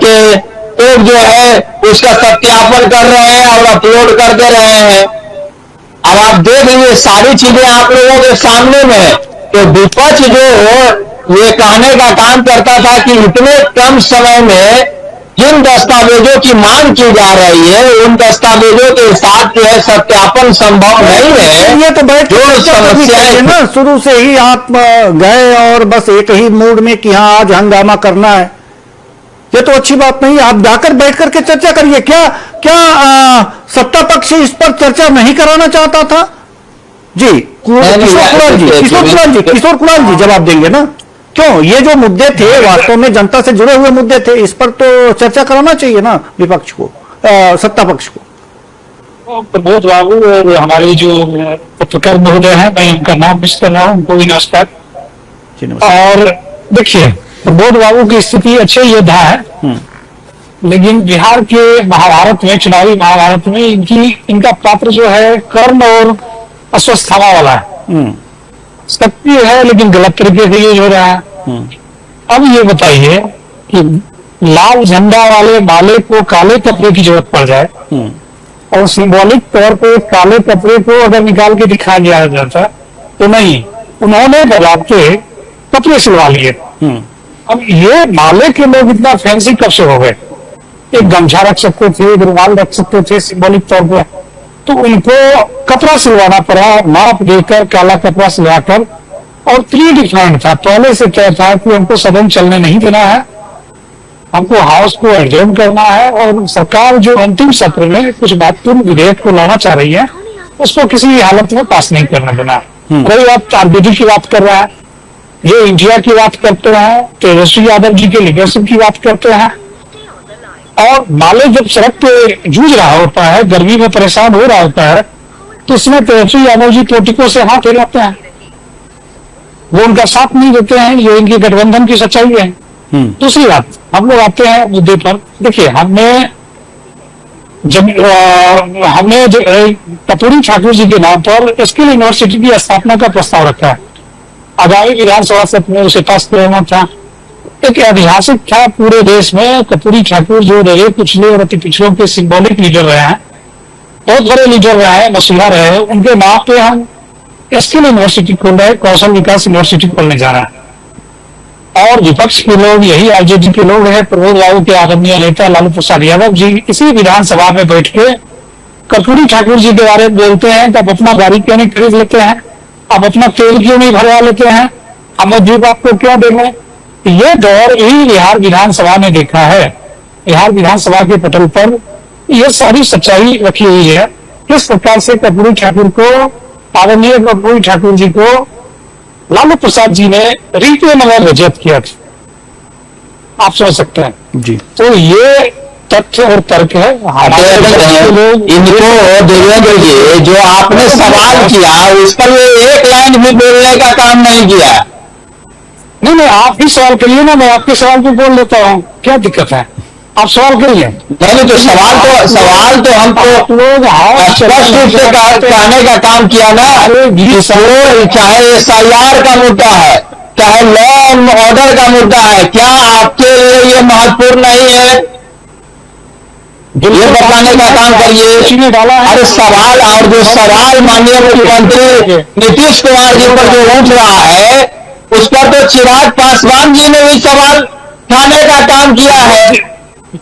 करके तो जो है उसका सत्यापन कर रहे हैं और अपलोड कर दे रहे हैं। अब आप देख लीजिए सारी चीजें आप लोगों के सामने में है। तो विपक्ष जो ये कहने का काम करता था कि इतने कम समय में जिन दस्तावेजों की मांग की जा रही है उन दस्तावेजों के साथ जो है सत्यापन संभव नहीं है। ये तो बैठ जो समस्याएं ना शुरू से ही आप गए और बस एक ही मूड में कि हाँ आज हंगामा करना है, ये तो अच्छी बात नहीं है। आप जाकर बैठ करके चर्चा करिए। क्या क्या सत्ता पक्ष इस पर चर्चा नहीं कराना चाहता था? जी किशोर कुणाल जी जवाब देंगे ना। क्यों, ये जो मुद्दे थे वास्तव में जनता से जुड़े हुए मुद्दे थे, इस पर तो चर्चा कराना चाहिए ना विपक्ष को, सत्ता पक्ष को। प्रबोध बाबू और हमारे जो पत्रकार महोदय हैं, मैं उनका नाम मिस कर रहा हूँ, उनको भी नमस्कार। और देखिए प्रबोध बाबू की स्थिति अच्छी योद्धा है, लेकिन बिहार के महाभारत में, चुनावी महाभारत में इनका पात्र जो है कर्ण और अश्वत्थामा वाला है। सक्रिय है लेकिन गलत तरीके से यूज हो रहा है। अब ये बताइए कि लाल झंडा वाले माले को काले कपड़े की जरूरत पड़ जाए और सिंबॉलिक तौर पे काले कपड़े को अगर निकाल के दिखा दिया जाता तो नहीं, उन्होंने बदला के कपड़े सिलवा लिए। अब ये माले के लोग इतना फैंसी कब से हो गए? एक गमछा रख सकते थे, एक रुमाल रख सकते थे सिंबॉलिक तौर पर, तो उनको कपड़ा सिलवाना पड़ा, माप देकर काला कपड़ा सिलवाकर। और प्री डिफाइंड था, पहले से तय था कि हमको सदन चलने नहीं देना है, हमको हाउस को एडजर्न करना है और सरकार जो अंतिम सत्र में कुछ महत्वपूर्ण विधेयक को लाना चाह रही है उसको किसी हालत में पास नहीं करने देना है। रही बात आरबीडी की बात कर रहा है, ये इंडिया की बात करते हैं, तेजस्वी यादव जी के लीडरशिप की बात करते हैं। और माले जब सड़क पे जूझ रहा होता है, गर्मी में परेशान हो रहा होता है, तो इसमें तेजस्वी यादव जी पोर्टिको से हाथ हिलाते हैं, वो उनका साथ नहीं देते हैं। ये इनकी गठबंधन की सच्चाई है। दूसरी बात, हम लोग आते हैं मुद्दे पर। देखिए हमने कपूरी ठाकुर जी के नाम पर स्किल यूनिवर्सिटी की स्थापना का प्रस्ताव रखा है। आगामी विधानसभा सत्र में उसे पास कराना था। एक ऐतिहासिक था पूरे देश में। कपूरी ठाकुर जो रहे पिछले और अति पिछड़ों के सिंबॉलिक लीडर रहे हैं, बहुत बड़े लीडर रहे हैं, मसीहा रहे हैं, उनके नाम पे हम स्किल यूनिवर्सिटी खोल रहे हैं, कौशल विकास यूनिवर्सिटी खोलने जा रहा है। और विपक्ष के लोग, यही आरजेडी के लोग हैं, प्रबोध बाबू के आदरणीय नेता लालू प्रसाद यादव जी इसी विधानसभा में बैठ के कपूरी ठाकुर जी के बारे में बोलते हैं कि आप अपना गाड़ी क्यों नहीं खरीद लेते हैं, आप अपना तेल क्यों नहीं भरवा लेते हैं, हम जीप आपको क्यों देंगे। ये दौर ही बिहार विधानसभा ने देखा है। बिहार विधानसभा के पटल पर यह सारी सच्चाई रखी हुई है। किस प्रकार से कपूरी ठाकुर को, आदरणीय कपूरी ठाकुर जी को लालू प्रसाद जी ने रीते नगर रिजेक्ट किया था, आप समझ सकते हैं जी। तो ये तथ्य और तर्क है। लोग इनको देवेंद्र जी जो आपने सवाल किया उस पर ये एक लाइन भी बोलने का काम नहीं किया। नहीं, आप भी सवाल करिए ना, मैं आपके सवाल पे बोल लेता हूँ, क्या दिक्कत है, आप सवाल करिए। नहीं तो सवाल तो हमको लोग स्पष्ट रूप से कहने का काम किया ना। चाहे SIR का मुद्दा है, चाहे लॉ एंड ऑर्डर का मुद्दा है, क्या आपके लिए ये महत्वपूर्ण नहीं है? ये बताने का काम करिए। अरे सवाल, और जो सवाल माननीय मुख्यमंत्री नीतीश कुमार जी पर जो उठ रहा है उस पर तो चिराग पासवान जी ने भी सवाल उठाने का काम किया है,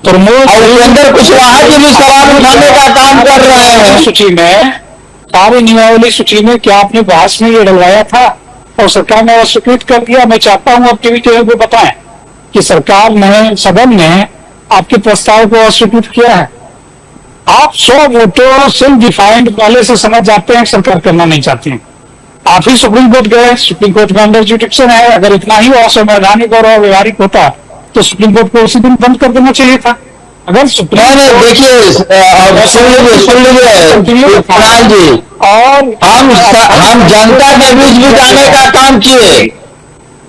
प्रमोद और उपेंद्र कुशवाहा जी भी सवाल उठाने का काम कर रहे हैं। सूची में, कार्य नियमावली सूची में क्या आपने बहस में ये डलवाया था और सरकार ने अस्वीकृत कर दिया? मैं चाहता हूं आप टीवी चैनल पे बताएं कि सरकार ने, सदन ने आपके प्रस्ताव को अस्वीकृत किया है। आप 100 वोटों सेल्फ डिफाइंड पहले से समझ जाते हैं सरकार करना नहीं चाहती है। आप ही सुप्रीम कोर्ट गए, सुप्रीम कोर्ट का अंडर जुडिक्शन है। अगर इतना ही असंवैधानिक और अव्यवहारिक होता तो सुप्रीम कोर्ट को उसी दिन बंद कर देना चाहिए था। अगर सुप्रीम देखिए सुन लीजिए कुणाल जी, और हम जनता के बीच भी जाने का काम किए,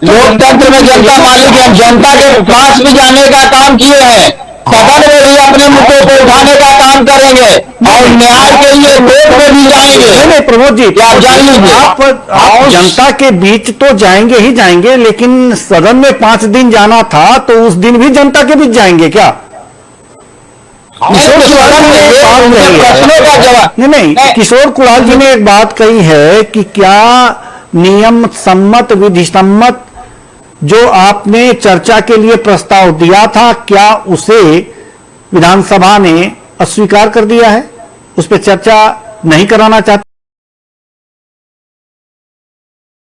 लोकतंत्र में जनता मालिक है, जनता के पास भी जाने का काम किए हैं। सदन में भी अपने मुद्दों को उठाने का काम करेंगे और न्याय के लिए कोर्ट में भी जाएंगे। नहीं प्रमोद जी, आप जान लीजिए, आप जनता के बीच तो जाएंगे ही जाएंगे, लेकिन सदन में 5 दिन जाना था तो उस दिन भी जनता के बीच जाएंगे क्या? किशोर कुणाल जी ने एक बात कही प्रश्नों का जवाब नहीं, किशोर कुणाल जी ने एक बात कही है कि क्या नियम सम्मत विधि सम्मत जो आपने चर्चा के लिए प्रस्ताव दिया था, क्या उसे विधानसभा ने अस्वीकार कर दिया है? उस पर चर्चा नहीं कराना चाहते?